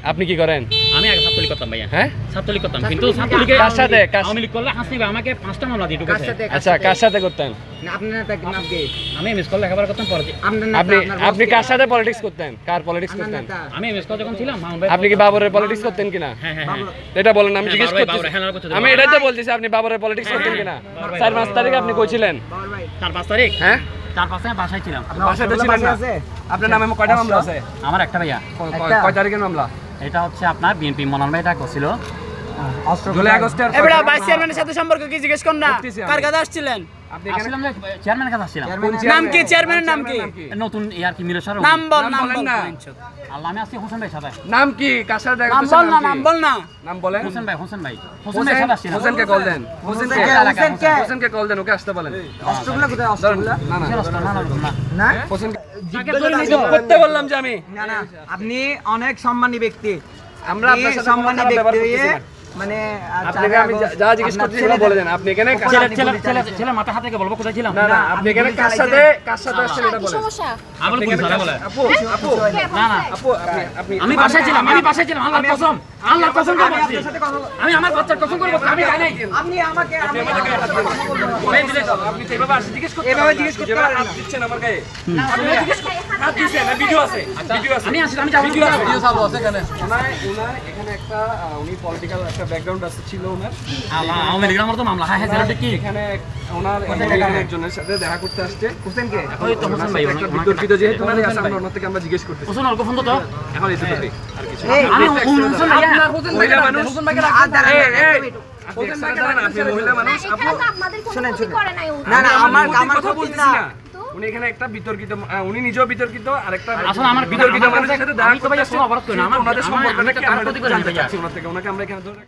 আপনি কি করেন? আমি আগে ছাত্রলীগ করতাম ভাইয়া। হ্যাঁ ছাত্রলীগ করতাম, কিন্তু ছাত্রলীগের কার সাথে? আওয়ামী লীগ করলে হাসিবে আমাকে 5টা মামলা দিয়ে ঢুকেছে। আচ্ছা, কার সাথে করতেন? আমি এমএস কল লেখাপড়া করতাম পরে। আপনি কার সাথে পলিটিক্স করতেন? কার পলিটিক্স করতেন? আমি এমএস কল যখন ছিলাম মামুন ভাই। আপনি কি বাবরের পলিটিক্স করতেন কিনা? হ্যাঁ হ্যাঁ হ্যাঁ। এটা বলেন, আমি জিজ্ঞেস করতেছি। করতেছি। আমি এটাই তো বলতেছি, আপনি বাবরের পলিটিক্স করতেন কিনা? 4-5 তারিখে আপনি কইছিলেন। 4-5 তারিখ? হ্যাঁ 4-5 তারিখে বাসায় ছিলাম। বাসায় তো ছিলেন না? আপনার নামে কয়টা মামলা আছে? আমার একটা ভাইয়া। কয় তারিখের মামলা? এটা হচ্ছে আপনার বিএনপি মনোনয়ন ভাই এটা করছিল জুলাই আগস্টের। এবারে ভাইস চেয়ারম্যানের সাথে সম্পর্ক কি জিজ্ঞেস কর না? কার কাছে আসছিলেন? আপনি এখানে আসছিলাম যে চেয়ারম্যানের কাছে আসছিলাম। নাম কি চেয়ারম্যানের নাম কি? নতুন ইয়ার কি মিরসর নাম বল, নাম বলেন বল না। আল্লাহ, আমি আসছি হোসেন ভাই সাথে। নাম কি? কার সাথে দেখা নাম করতেছেন? বল না, নাম বল না। নাম বলেন। হোসেন ভাই হোসেন ভাই সাথে আসছিলাম। হোসেনকে কল দেন। হোসেনকে কল দেন, ওকে আসতে বলেন। অস্ত্রগুলো কোথায়? অস্ত্রগুলো না না না, হোসেন করতে বললাম যে আমি। না না, আপনি অনেক সম্মানী ব্যক্তি। আমরা আপনার সাথে সম্মানী খারাপ ব্যবহার ব্যক্তি হয়ে করতেছি না। মানে আপনাকে আমি যা জিজ্ঞেস করছি সেটা বলে দেন। আপনি এখানে ছেলে মাথা হাতে বলবো কোথায় ছিলাম? না না, আপনি এখানে কার সাথে আসছেন এটা বলেন। আমার আপনি পুলিশ এখানে বলে আপু আপু না না আপু আপনি আমি বাসায় ছিলাম আল্লাহর কসম করে বলছি। আমি আমার বাচ্চার কসম করে বলছি আমি যাই নাই। আপনি আমাকে আপনি তো এভাবে আসে জিজ্ঞেস করতে এভাবে জিজ্ঞেস করতে যেভাবে পারেন হাত না। দিচ্ছেন আমার গায়ে। আপনি জিজ্ঞেস হাত দিচ্ছেন না, ভিডিও আছে। ভিডিও আছে। আমি আসি আমি যাব ভিডিও চালু আছে এখানে। ওনার এখানে একটা উনি পলিটিক্যাল একটা ব্যাকগ্রাউন্ড আছে ছিল ওনার। আওয়ামী লীগের আমার তো মামলা। হ্যাঁ হ্যাঁ জানেন কি এখানে ওনার একজনের সাথে দেখা করতে আসছে। হোসেনকে ওই তো হোসেন ভাই একটা বিতর্কিত যেহেতু ওনারই আছে, আমরা ওনার থেকে আমরা জিজ্ঞেস করতেছি। হোসেন অল্প ফোন তো এখন এতটুকুই আর কিছু আমি হোসেন ভাই মহিলা মানুষ। হোসেন ভাইকে রাখতে হোসেন ভাইকে দাঁড়ান, আপনি মহিলা মানুষ। আপু শুনেন শুনেন না না, আমার কথা ক্ষতি বলতেছি না। না। উনি এখানে একটা বিতর্কিত, উনি নিজেও বিতর্কিত, আরেকটা আসলে আমার বিতর্কিত মানুষের সাথে দেখা আমি তো ভাই করতে কোনো অপরাধ করি না। ওনাদের সম্পর্কটা কি আমরা কার প্রতি করি না জানতে ভাইয়া? চাচ্ছি ওনার থেকে। ওনাকে আমরা এখানে ধরে